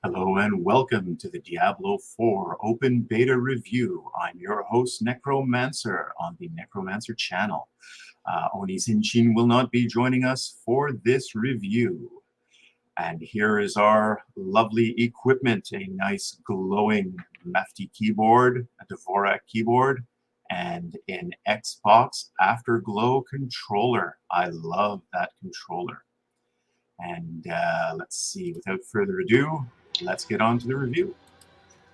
Hello and welcome to the Diablo 4 Open Beta Review. I'm your host, Necromancer, on the Necromancer channel. Oni Sinchin will not be joining us for this review. And here is our lovely equipment, a nice glowing Mefty keyboard, a Dvorak keyboard, and an Xbox Afterglow controller. I love that controller. And let's see, without further ado, let's get on to the review.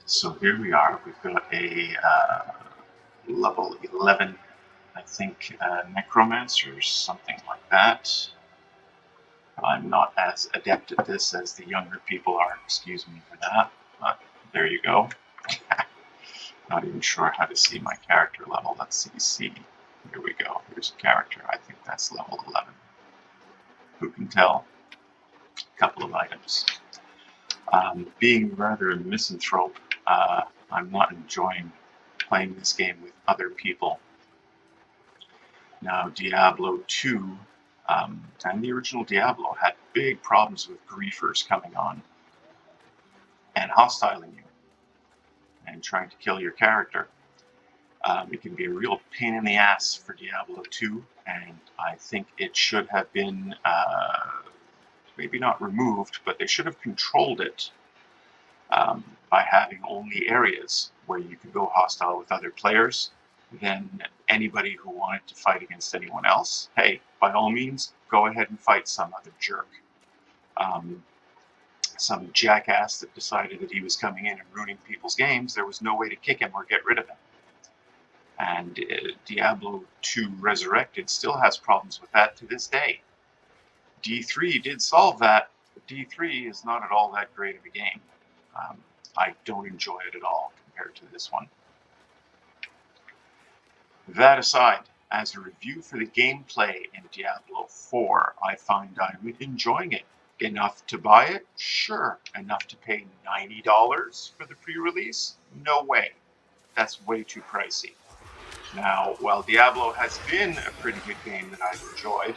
So here we are. We've got a level 11, I think, Necromancer, something like that. I'm not as adept at this as the younger people are, excuse me for that, but there you go. Not even sure how to see my character level. Let's see. Here we go. Here's a character. I think that's level 11. Who can tell? A couple of items. Being rather a misanthrope, I'm not enjoying playing this game with other people. Now, Diablo 2 and the original Diablo had big problems with griefers coming on and hostiling you and trying to kill your character. It can be a real pain in the ass for Diablo 2, and I think it should have been maybe not removed, but they should have controlled it by having only areas where you could go hostile with other players. Then anybody who wanted to fight against anyone else, hey, by all means, go ahead and fight some other jerk. Some jackass that decided that he was coming in and ruining people's games, there was no way to kick him or get rid of him. And Diablo 2 Resurrected still has problems with that to this day. D3 did solve that, but D3 is not at all that great of a game. I don't enjoy it at all compared to this one. That aside, as a review for the gameplay in Diablo 4, I find I'm enjoying it. Enough to buy it? Sure. Enough to pay $90 for the pre-release? No way. That's way too pricey. Now, while Diablo has been a pretty good game that I've enjoyed,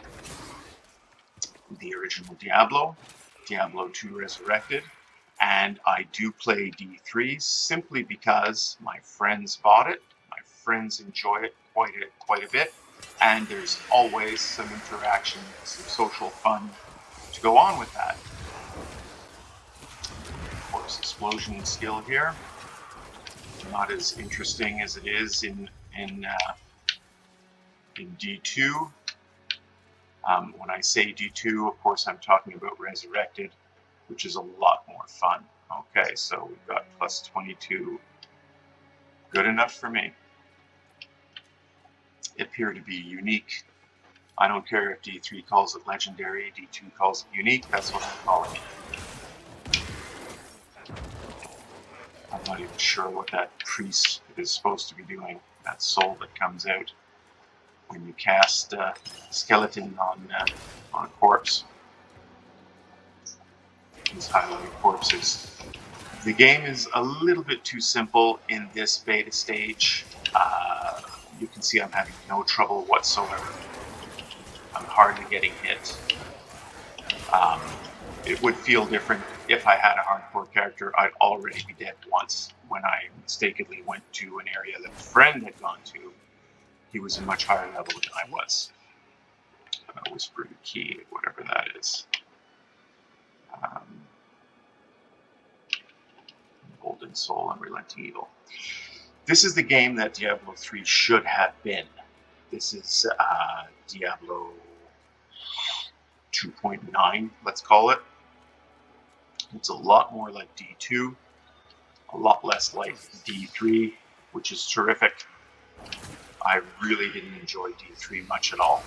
the original Diablo, Diablo 2 Resurrected, and I do play D3 simply because my friends bought it, my friends enjoy it quite a bit, and there's always some interaction, some social fun to go on with that. Of course, explosion skill here, not as interesting as it is in D2. When I say D2, of course, I'm talking about Resurrected, which is a lot more fun. Okay, so we've got plus 22. Good enough for me. Appear to be unique. I don't care if D3 calls it legendary, D2 calls it unique, that's what I'm calling it. I'm not even sure what that priest is supposed to be doing, that soul that comes out when you cast a skeleton on a corpse. These highlighted corpses. The game is a little bit too simple in this beta stage. You can see I'm having no trouble whatsoever. I'm hardly getting hit. It would feel different if I had a hardcore character. I'd already be dead once when I mistakenly went to an area that a friend had gone to. He was a much higher level than I was. Whispering key, whatever that is. Golden Soul, Unrelenting Evil. This is the game that Diablo 3 should have been. This is Diablo 2.9, let's call it. It's a lot more like D2, a lot less like D3, which is terrific. I really didn't enjoy D3 much at all.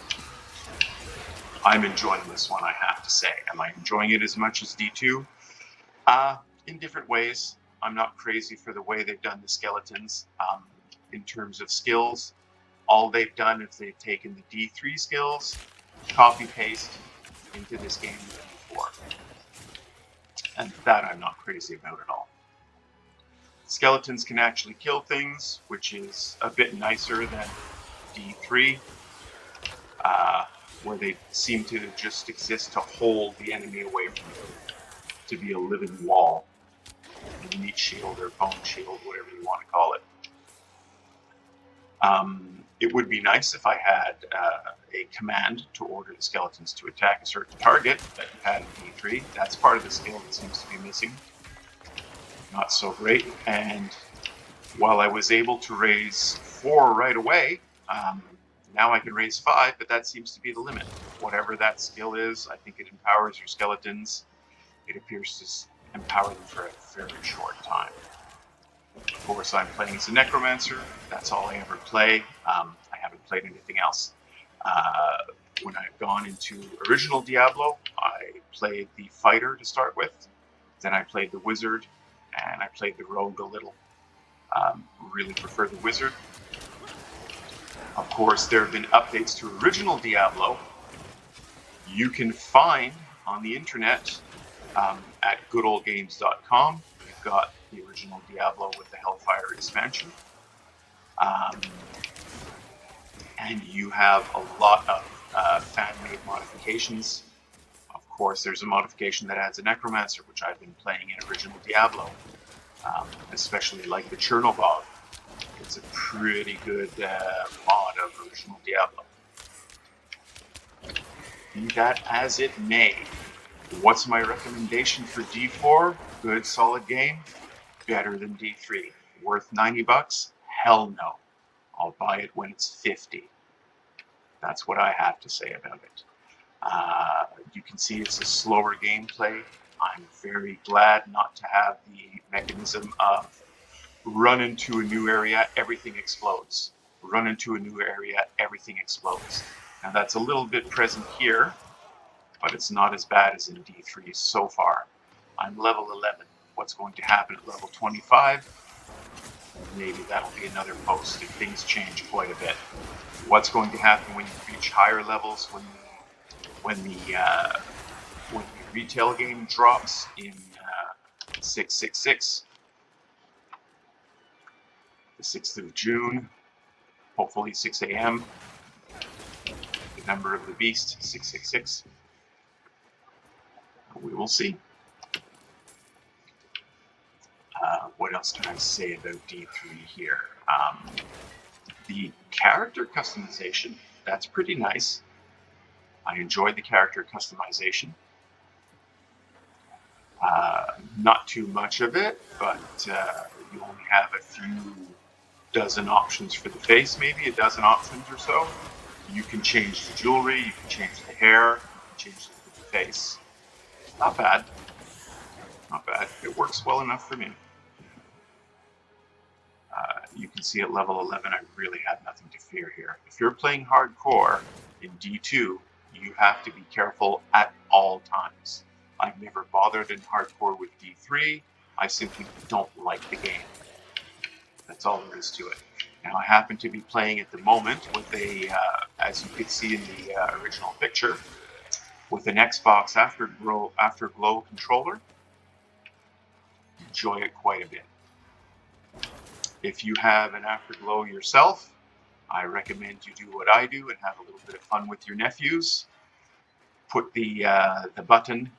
I'm enjoying this one, I have to say. Am I enjoying it as much as D2? In different ways. I'm not crazy for the way they've done the skeletons. In terms of skills, all they've done is they've taken the D3 skills, copy-paste into this game with D4. And that I'm not crazy about at all. Skeletons can actually kill things, which is a bit nicer than D3, where they seem to just exist to hold the enemy away from you, to be a living wall. meat shield or bone shield, whatever you want to call it. It would be nice if I had a command to order the skeletons to attack a certain target that you had in D3. That's part of the skill that seems to be missing. Not so great. And while I was able to raise 4 right away, now I can raise 5, but that seems to be the limit. Whatever that skill is, I think it empowers your skeletons. It appears to empower them for a very short time. Of course, I'm playing as a necromancer. That's all I ever play. I haven't played anything else. When I've gone into original Diablo, I played the fighter to start with. Then I played the wizard, and I played the rogue a little. Really prefer the wizard. Of course, there have been updates to original Diablo. You can find on the internet at goodoldgames.com. You've got the original Diablo with the Hellfire expansion. And you have a lot of fan-made modifications. Of course, there's a modification that adds a necromancer, which I've been playing in original Diablo, especially like the Chernobog. It's a pretty good mod of original Diablo. Be that as it may, what's my recommendation for D4? Good, solid game. Better than D3. Worth 90 bucks? Hell no. I'll buy it when it's 50. That's what I have to say about it. You can see it's a slower gameplay. I'm very glad not to have the mechanism of run into a new area, everything explodes. Run into a new area, everything explodes. Now that's a little bit present here, but it's not as bad as in D3 so far. I'm level 11. What's going to happen at level 25? Maybe that'll be another post if things change quite a bit. What's going to happen when you reach higher levels, when the retail game drops in 666, the 6th of June, hopefully 6 a.m. The number of the beast, 666. We will see. What else can I say about D3 here? The character customization, that's pretty nice. I enjoyed the character customization. Not too much of it, but you only have a few dozen options for the face, maybe a dozen options or so. You can change the jewelry, you can change the hair, you can change the face. Not bad. Not bad. It works well enough for me. You can see at level 11, I really have nothing to fear here. If you're playing hardcore in D2, you have to be careful at all times. I've never bothered in hardcore with D3. I simply don't like the game. That's all there is to it. Now, I happen to be playing at the moment with a, as you could see in the original picture, with an Xbox Afterglow controller. Enjoy it quite a bit. If you have an Afterglow yourself, I recommend you do what I do and have a little bit of fun with your nephews. Put the button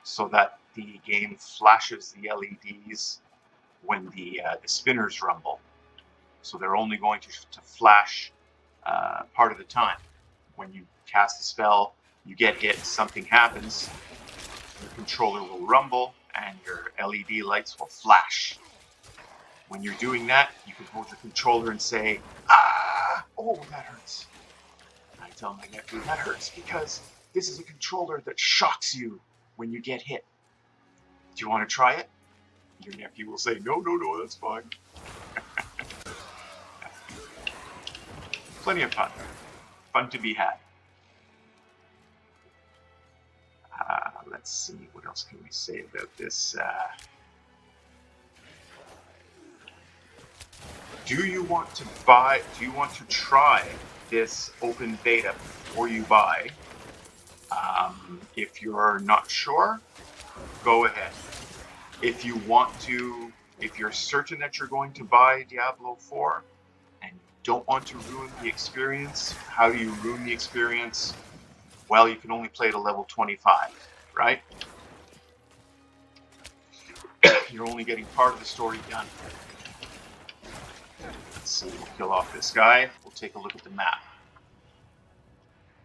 so that the game flashes the LEDs when the spinners rumble. So they're only going to flash part of the time. When you cast a spell, you get hit, something happens, your controller will rumble and your LED lights will flash. When you're doing that, you can hold your controller and say, "Ah, oh, that hurts." And I tell my nephew, that hurts because this is a controller that shocks you when you get hit. Do you want to try it? Your nephew will say, no, that's fine. Plenty of fun. Fun to be had. Let's see, what else can we say about this? Do you want to try this open beta before you buy? If you're not sure, go ahead. If you're certain that you're going to buy Diablo 4 and don't want to ruin the experience, how do you ruin the experience? Well, you can only play to level 25, right? you're only getting part of the story done. Let's see, we'll kill off this guy. We'll take a look at the map.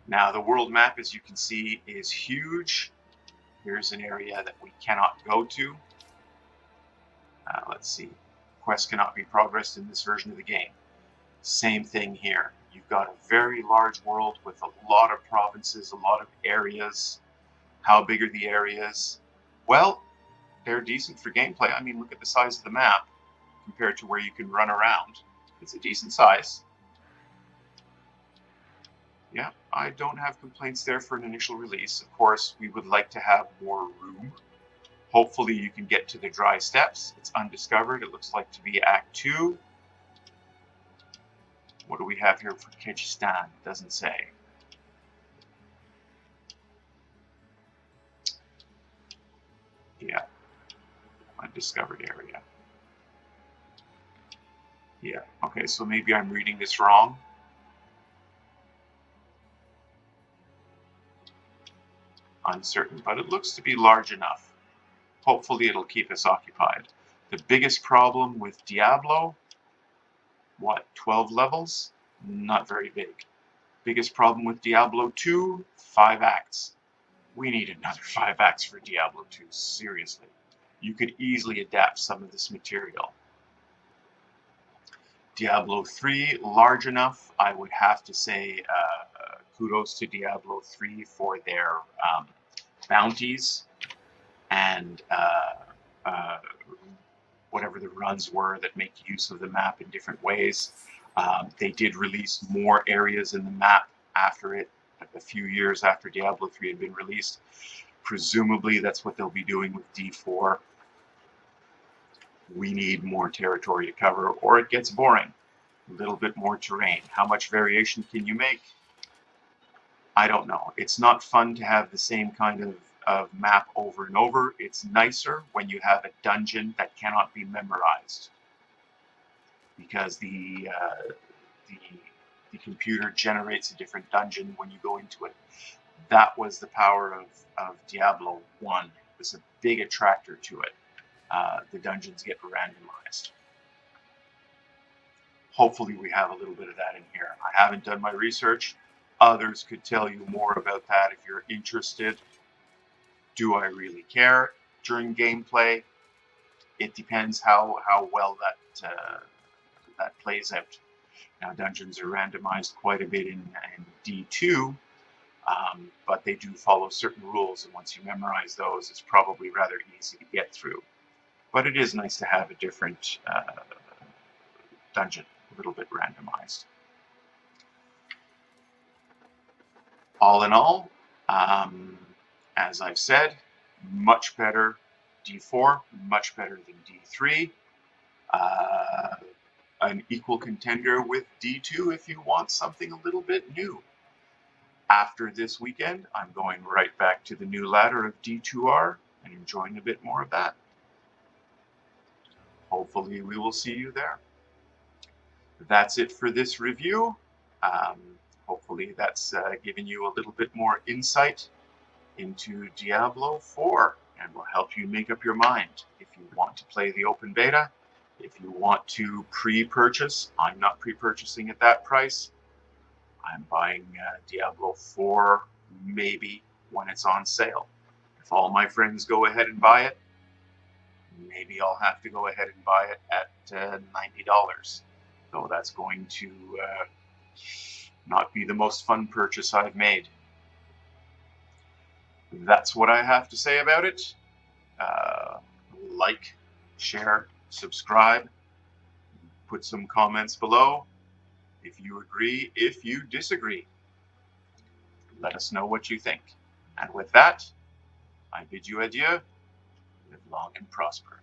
Now, the world map, as you can see, is huge. Here's an area that we cannot go to. Let's see. Quests cannot be progressed in this version of the game. Same thing here. You've got a very large world with a lot of provinces, a lot of areas. How big are the areas? Well, they're decent for gameplay. I mean, look at the size of the map compared to where you can run around. It's a decent size. Yeah, I don't have complaints there for an initial release. Of course, we would like to have more room. Hopefully you can get to the dry steppes. It's undiscovered. It looks like to be Act 2. What do we have here for Kyrgyzstan? It doesn't say. Yeah, undiscovered area. Yeah, okay, so maybe I'm reading this wrong. Uncertain, but it looks to be large enough. Hopefully it'll keep us occupied. The biggest problem with Diablo, what, 12 levels? Not very big. Biggest problem with Diablo 2, 5 acts. We need another 5 acts for Diablo 2, seriously. You could easily adapt some of this material. Diablo 3, large enough. I would have to say kudos to Diablo 3 for their bounties and whatever the runs were that make use of the map in different ways. They did release more areas in the map after it, a few years after Diablo 3 had been released. Presumably that's what they'll be doing with D4. We need more territory to cover or it gets boring. A little bit more terrain. How much variation can you make? I don't know. It's not fun to have the same kind of map over and over. It's nicer when you have a dungeon that cannot be memorized, because the computer generates a different dungeon when you go into it. That was the power of Diablo 1. It was a big attractor to it. The dungeons get randomized. Hopefully we have a little bit of that in here. I haven't done my research. Others could tell you more about that if you're interested. Do I really care during gameplay? It depends how well that plays out. Now, dungeons are randomized quite a bit in D2, but they do follow certain rules, and once you memorize those, it's probably rather easy to get through. But it is nice to have a different dungeon, a little bit randomized. All in all, as I've said, much better D4, much better than D3. An equal contender with D2 if you want something a little bit new. After this weekend, I'm going right back to the new ladder of D2R and enjoying a bit more of that. Hopefully we will see you there. That's it for this review. Hopefully that's given you a little bit more insight into Diablo 4 and will help you make up your mind if you want to play the open beta. If you want to pre-purchase, I'm not pre-purchasing at that price. I'm buying Diablo 4 maybe when it's on sale. If all my friends go ahead and buy it, maybe I'll have to go ahead and buy it at $90. So that's going to not be the most fun purchase I've made. That's what I have to say about it. Like, share, subscribe, put some comments below. If you agree, if you disagree, let us know what you think. And with that, I bid you adieu. Live long and prosper.